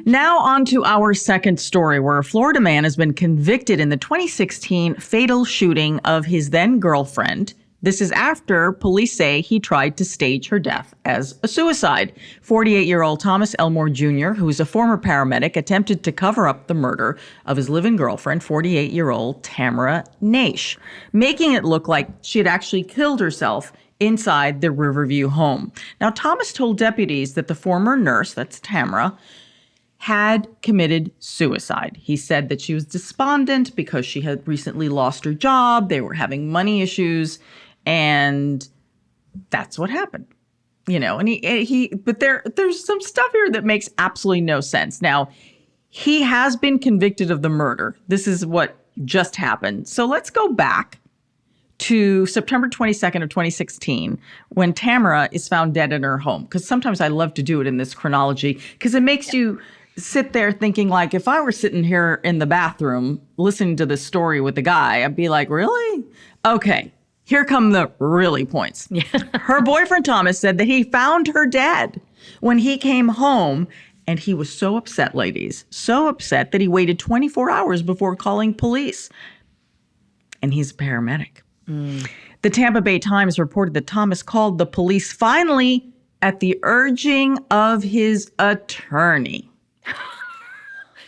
Now on to our second story, where a Florida man has been convicted in the 2016 fatal shooting of his then girlfriend. This is after police say he tried to stage her death as a suicide. 48-year-old Thomas Elmore Jr., who is a former paramedic, attempted to cover up the murder of his live-in girlfriend, 48-year-old Tamara Naish, making it look like she had actually killed herself inside the Riverview home. Now, Thomas told deputies that the former nurse, that's Tamara, had committed suicide. He said that she was despondent because she had recently lost her job. They were having money issues. And that's what happened, and but there's some stuff here that makes absolutely no sense. Now, he has been convicted of the murder. This is what just happened. So let's go back to September 22nd of 2016, when Tamara is found dead in her home. Because sometimes I love to do it in this chronology, because it makes you sit there thinking, like, if I were sitting here in the bathroom listening to this story with the guy, I'd be like, really? Okay. Here come the really points. Her boyfriend, Thomas, said that he found her dead when he came home. And he was so upset, ladies, so upset that he waited 24 hours before calling police. And he's a paramedic. The Tampa Bay Times reported that Thomas called the police finally at the urging of his attorney.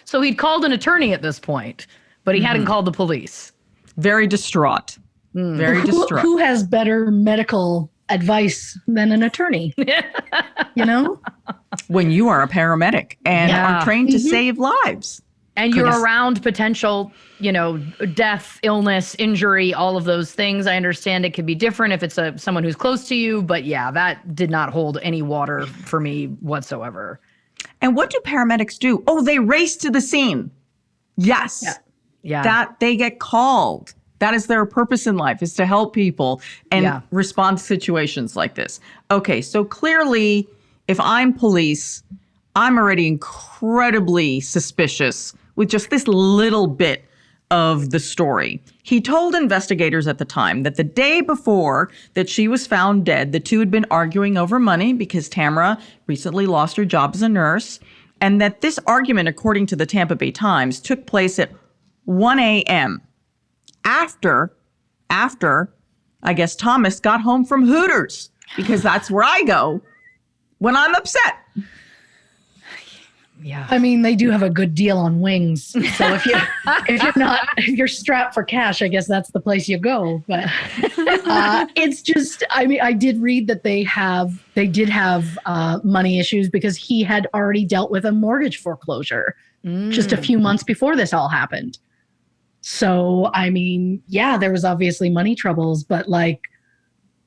So he'd called an attorney at this point, but he hadn't called the police. Very distraught. Very distraught. Who has better medical advice than an attorney? When you are a paramedic and are trained to save lives. And you're around potential, death, illness, injury, all of those things. I understand it could be different if it's someone who's close to you. But yeah, that did not hold any water for me whatsoever. And what do paramedics do? Oh, they race to the scene. Yes. Yeah. That they get called. That is their purpose in life, is to help people and respond to situations like this. Okay, so clearly, if I'm police, I'm already incredibly suspicious with just this little bit of the story. He told investigators at the time that the day before that she was found dead, the two had been arguing over money because Tamara recently lost her job as a nurse, and that this argument, according to the Tampa Bay Times, took place at 1 a.m. After, I guess, Thomas got home from Hooters, because that's where I go when I'm upset. Yeah. I mean, they do have a good deal on wings. So if you're strapped for cash, I guess that's the place you go. But it's just, I mean, I did read that they did have money issues because he had already dealt with a mortgage foreclosure just a few months before this all happened. So, I mean, yeah, there was obviously money troubles, but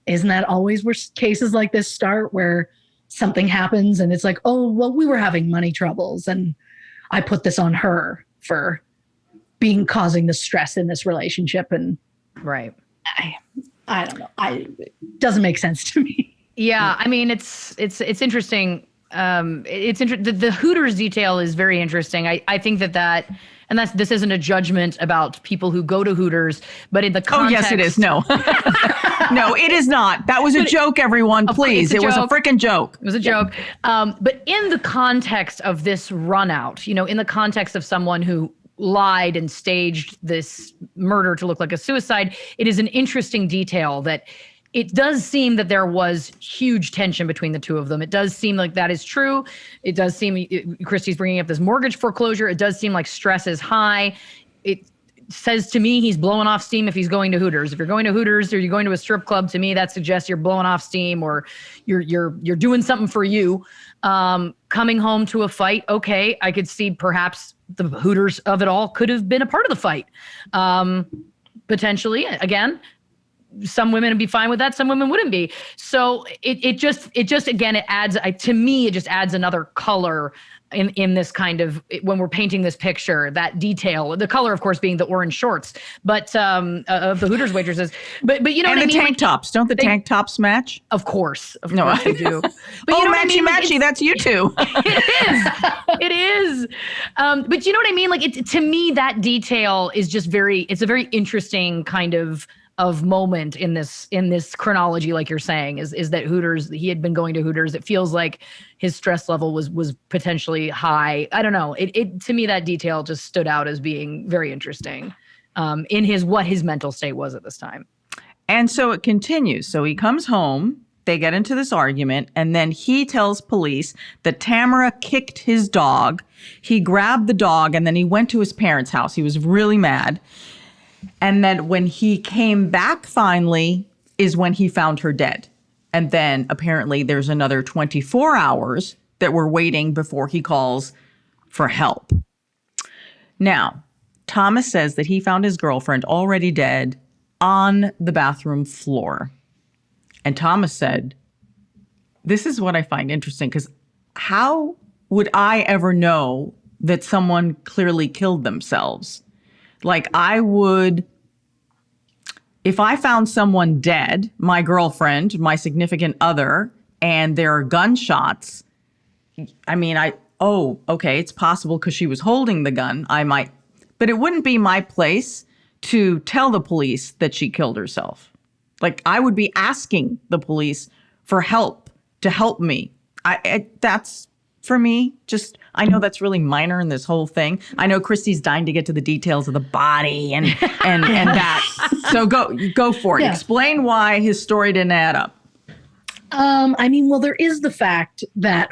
isn't that always where cases like this start, where something happens and it's like, oh, well, we were having money troubles and I put this on her for causing the stress in this relationship. And right. I don't know. It doesn't make sense to me. Yeah. I mean, it's interesting. The Hooters detail is very interesting. I think that and this isn't a judgment about people who go to Hooters, but in the context. Oh, yes, it is. No. No, it is not. That was a joke, everyone. Please. It was a freaking joke. It was a joke. But in the context of this run out, in the context of someone who lied and staged this murder to look like a suicide, it is an interesting detail that it does seem that there was huge tension between the two of them. It does seem like that is true. It does seem, Christy's bringing up this mortgage foreclosure. It does seem like stress is high. It says to me he's blowing off steam if he's going to Hooters. If you're going to Hooters or you're going to a strip club, to me that suggests you're blowing off steam or you're doing something for you. Coming home to a fight, okay, I could see perhaps the Hooters of it all could have been a part of the fight. Potentially, again, some women would be fine with that. Some women wouldn't be. So it just again, it adds, to me, it just adds another color in this kind of, when we're painting this picture, that detail, the color, of course, being the orange shorts, but of the Hooters waitresses. But you know and what I mean? And the tank tops. Don't the tank tops match? Of course they do. But matchy, that's you two. It is. But you know what I mean? To me, that detail is just it's a very interesting kind of moment in this chronology, like you're saying, is that Hooters, he had been going to Hooters. It feels like his stress level was potentially high. I don't know. It to me, that detail just stood out as being very interesting in what his mental state was at this time. And so it continues. So he comes home, they get into this argument, and then he tells police that Tamara kicked his dog. He grabbed the dog, and then he went to his parents' house. He was really mad. And then when he came back finally is when he found her dead. And then apparently there's another 24 hours that we're waiting before he calls for help. Now, Thomas says that he found his girlfriend already dead on the bathroom floor. And Thomas said, this is what I find interesting, because how would I ever know that someone clearly killed themselves? Like, I would, if I found someone dead, my girlfriend, my significant other, and there are gunshots, I mean, okay, it's possible because she was holding the gun, I might, but it wouldn't be my place to tell the police that she killed herself. Like, I would be asking the police for help to help me. That's, for me, just, I know that's really minor in this whole thing. I know Christy's dying to get to the details of the body and that. So go for it. Yeah. Explain why his story didn't add up. Well, there is the fact that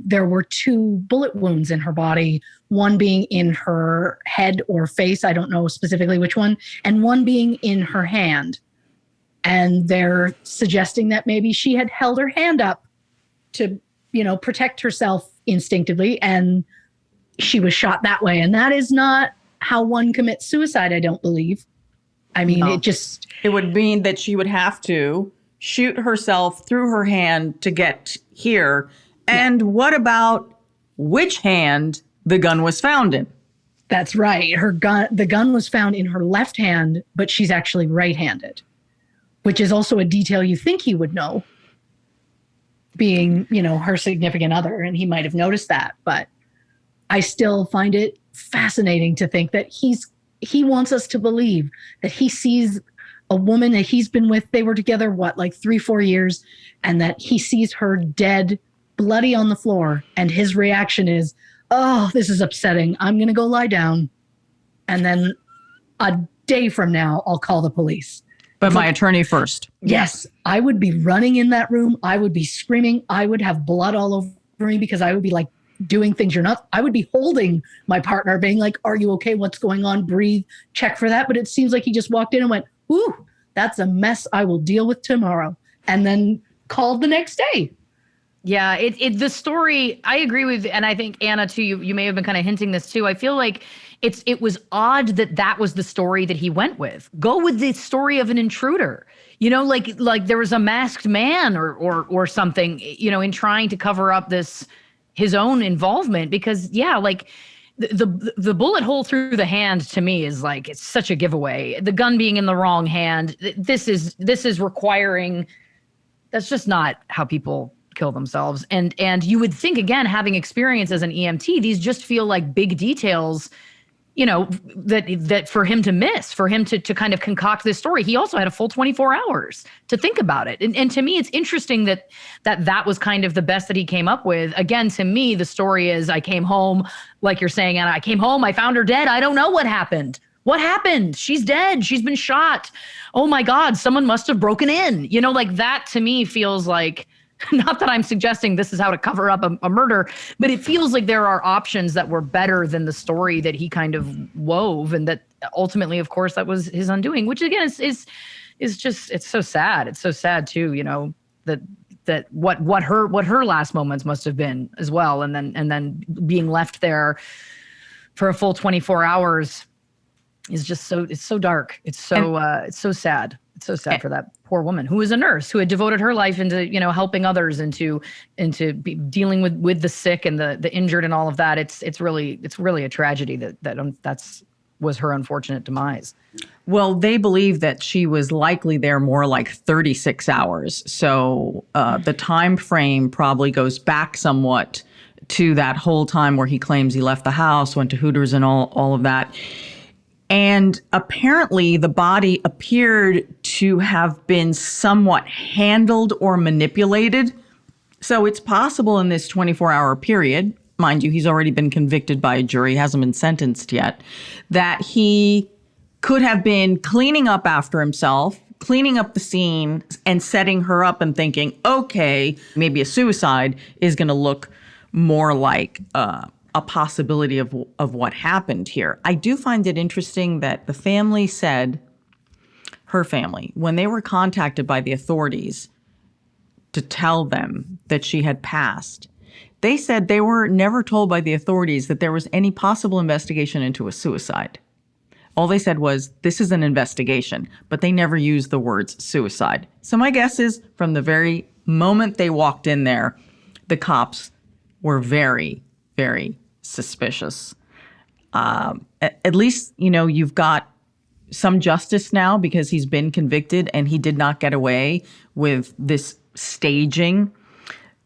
there were 2 bullet wounds in her body, one being in her head or face, I don't know specifically which one, and one being in her hand. And they're suggesting that maybe she had held her hand up to, protect herself instinctively, and she was shot that way. And that is not how one commits suicide, I don't believe. I mean, no. It would mean that she would have to shoot herself through her hand to get here. And what about which hand the gun was found in? That's right. The gun was found in her left hand, but she's actually right-handed, which is also a detail you think he would know, being, her significant other, and he might have noticed that. But I still find it fascinating to think that he wants us to believe that he sees a woman that he's been with. They were together, 3-4 years, and that he sees her dead, bloody on the floor. And his reaction is, oh, this is upsetting. I'm going to go lie down. And then a day from now, I'll call the police. But my attorney first. Yes, I would be running in that room. I would be screaming. I would have blood all over me because I would be doing things you're not. I would be holding my partner, being like, are you okay? What's going on? Breathe, check for that. But it seems like he just walked in and went, ooh, that's a mess I will deal with tomorrow. And then called the next day. Yeah, the story, I agree with, and I think, Anna, too, you may have been kind of hinting this, too. I feel like it was odd that was the story that he went with. Go with the story of an intruder, like there was a masked man or something, in trying to cover up his own involvement. Because, the bullet hole through the hand to me is it's such a giveaway. The gun being in the wrong hand, this is requiring, that's just not how people kill themselves. And you would think, again, having experience as an EMT, these just feel like big details, that for him to miss, for him to kind of concoct this story. He also had a full 24 hours to think about it. And to me, it's interesting that was kind of the best that he came up with. Again, to me, the story is, I came home, like you're saying, Anna, I came home, I found her dead. I don't know what happened. What happened? She's dead. She's been shot. Oh my God, someone must have broken in. That to me feels like, not that I'm suggesting this is how to cover up a murder, but it feels like there are options that were better than the story that he kind of wove, and that ultimately, of course, that was his undoing, which again is just, it's so sad. It's so sad too, that what her last moments must have been as well. And then being left there for a full 24 hours is just it's so dark. It's so sad. It's so sad for that poor woman who was a nurse, who had devoted her life into, helping others, into dealing with the sick and the injured and all of that. It's really a tragedy that was her unfortunate demise. Well, they believe that she was likely there more like 36 hours. So the time frame probably goes back somewhat to that whole time where he claims he left the house, went to Hooters and all of that. And apparently the body appeared to have been somewhat handled or manipulated. So it's possible in this 24-hour period, mind you, he's already been convicted by a jury, hasn't been sentenced yet, that he could have been cleaning up after himself, cleaning up the scene and setting her up and thinking, okay, maybe a suicide is going to look more like a possibility of what happened here. I do find it interesting that the family said, her family, when they were contacted by the authorities to tell them that she had passed, they said they were never told by the authorities that there was any possible investigation into a suicide. All they said was, this is an investigation, but they never used the words suicide. So my guess is from the very moment they walked in there, the cops were very, very suspicious. At least, you've got some justice now because he's been convicted and he did not get away with this staging.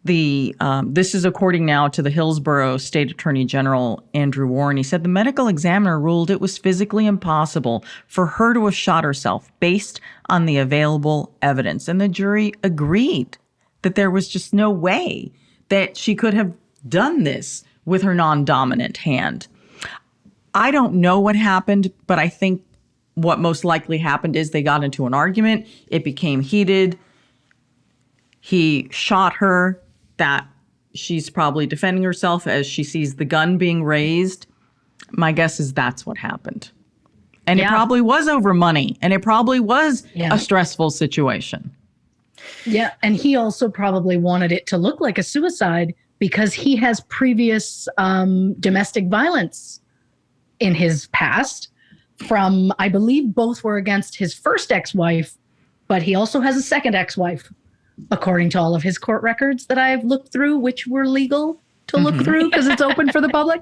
This is according now to the Hillsborough State Attorney General Andrew Warren. He said the medical examiner ruled it was physically impossible for her to have shot herself based on the available evidence. And the jury agreed that there was just no way that she could have done this with her non-dominant hand. I don't know what happened, but I think what most likely happened is they got into an argument. It became heated. He shot her. That she's probably defending herself as she sees the gun being raised. My guess is that's what happened. And it probably was over money. And it probably was a stressful situation. Yeah. And he also probably wanted it to look like a suicide because he has previous domestic violence in his past from, I believe both were against his first ex-wife, but he also has a second ex-wife, according to all of his court records that I've looked through, which were legal to look through because it's open for the public.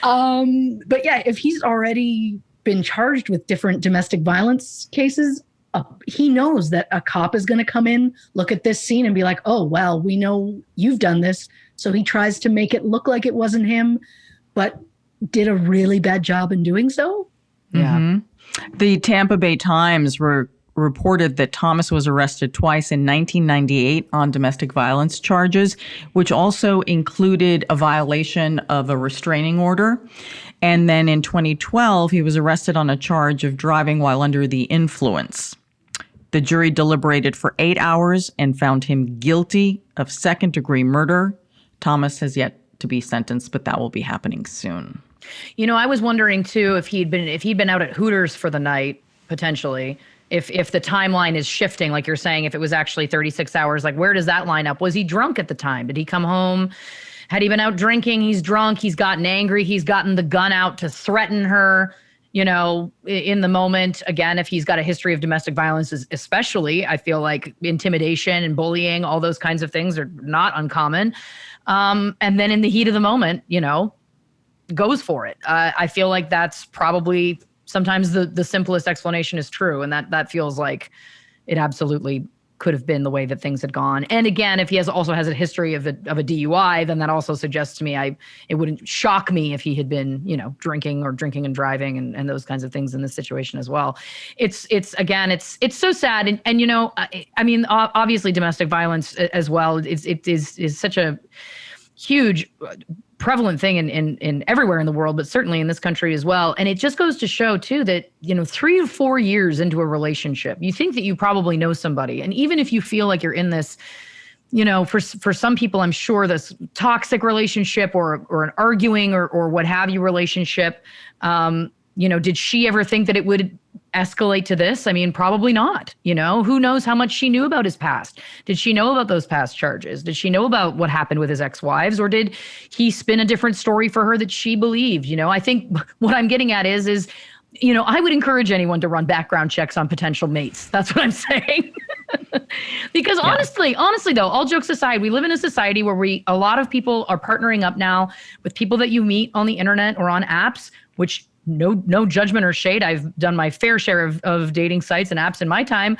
But yeah, if he's already been charged with different domestic violence cases, he knows that a cop is going to come in, look at this scene and be like, oh, well, we know you've done this. So he tries to make it look like it wasn't him, but did a really bad job in doing so. Yeah. Mm-hmm. The Tampa Bay Times reported that Thomas was arrested twice in 1998 on domestic violence charges, which also included a violation of a restraining order. And then in 2012, he was arrested on a charge of driving while under the influence. The jury deliberated for 8 hours and found him guilty of second-degree murder. Thomas has yet to be sentenced, but that will be happening soon. I was wondering too if he'd been out at Hooters for the night, potentially. If the timeline is shifting, like you're saying, if it was actually 36 hours, like where does that line up? Was he drunk at the time? Did he come home? Had he been out drinking? He's drunk. He's gotten angry. He's gotten the gun out to threaten her, in the moment. Again, if he's got a history of domestic violence, especially, I feel like intimidation and bullying, all those kinds of things are not uncommon. And then in the heat of the moment, goes for it. I feel like that's probably sometimes the simplest explanation is true. And that feels like it absolutely could have been the way that things had gone. And again, if he also has a history of a DUI, then that also suggests to me it wouldn't shock me if he had been, drinking and driving and those kinds of things in this situation as well. It's so sad. And I mean, obviously domestic violence as well, it is such a huge prevalent thing in everywhere in the world, but certainly in this country as well. And it just goes to show too that, 3 to 4 years into a relationship, you think that you probably know somebody. And even if you feel like you're in this, for some people, I'm sure this toxic relationship or an arguing or what have you relationship, did she ever think that it would escalate to this? I mean, probably not. Who knows how much she knew about his past? Did she know about those past charges? Did she know about what happened with his ex-wives? Or did he spin a different story for her that she believed? I think what I'm getting at is I would encourage anyone to run background checks on potential mates. That's what I'm saying. Because honestly though, all jokes aside, we live in a society where a lot of people are partnering up now with people that you meet on the internet or on apps, which no judgment or shade. I've done my fair share of dating sites and apps in my time.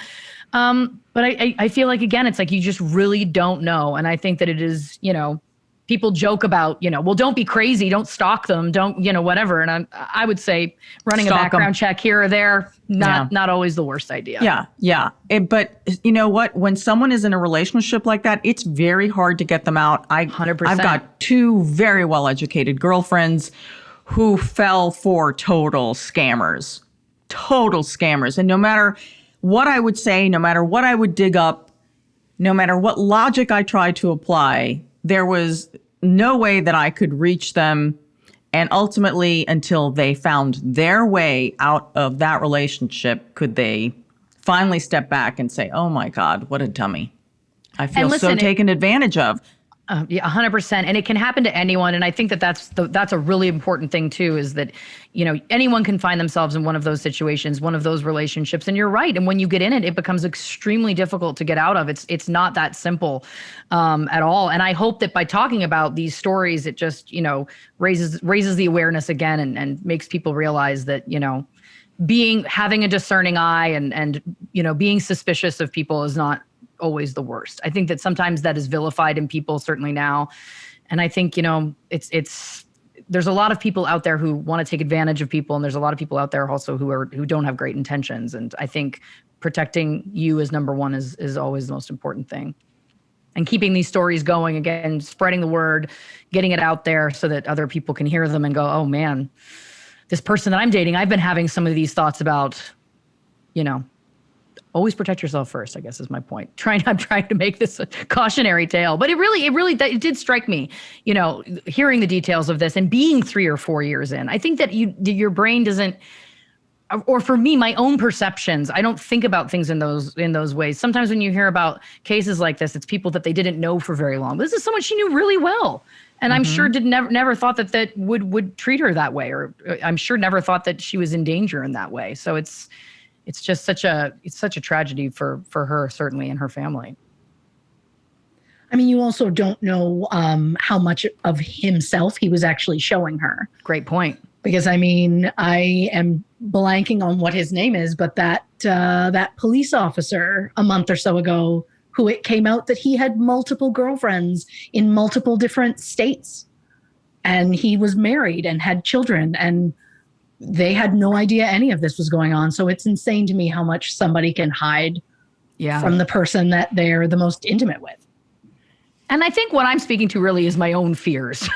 But I feel like, again, it's like you just really don't know. And I think that it is, people joke about, well, don't be crazy, don't stalk them, don't, whatever. And I would say running a background check here or there, not always the worst idea. Yeah. But you know what? When someone is in a relationship like that, it's very hard to get them out. 100%. I've got two very well-educated girlfriends who fell for total scammers. And no matter what I would say, no matter what I would dig up, no matter what logic I tried to apply, there was no way that I could reach them. And ultimately, until they found their way out of that relationship, could they finally step back and say, oh my God, what a dummy. I feel so taken advantage of. Yeah, 100%. And it can happen to anyone. And I think that that's a really important thing too, is that, anyone can find themselves in one of those situations, one of those relationships. And you're right. And when you get in it, it becomes extremely difficult to get out of. It's not that simple at all. And I hope that by talking about these stories, it just, raises the awareness again and makes people realize that, having a discerning eye and being suspicious of people is not always the worst. I think that sometimes that is vilified in people, certainly now. And I think, there's a lot of people out there who want to take advantage of people. And there's a lot of people out there also who don't have great intentions. And I think protecting you as number one is always the most important thing. And keeping these stories going, again, spreading the word, getting it out there so that other people can hear them and go, oh man, this person that I'm dating, I've been having some of these thoughts about, always protect yourself first, I guess is my point. I'm trying to make this a cautionary tale, but it did strike me, hearing the details of this and being 3 or 4 years in. I think that your brain doesn't, or for me, my own perceptions, I don't think about things in those ways. Sometimes when you hear about cases like this, it's people that they didn't know for very long. But this is someone she knew really well. And I'm sure never thought that would treat her that way, or I'm sure never thought that she was in danger in that way. So it's just such a tragedy for her, certainly, and her family. I mean, you also don't know how much of himself he was actually showing her. Great point. Because I am blanking on what his name is, but that police officer a month or so ago, who it came out that he had multiple girlfriends in multiple different states, and he was married and had children, and they had no idea any of this was going on. So it's insane to me how much somebody can hide from the person that they're the most intimate with. And I think what I'm speaking to really is my own fears.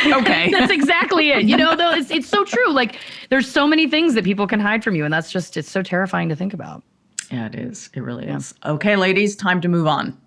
Okay. That's exactly it. Though it's so true. Like, there's so many things that people can hide from you. And it's so terrifying to think about. Yeah, it is. It really is. Okay, ladies, time to move on.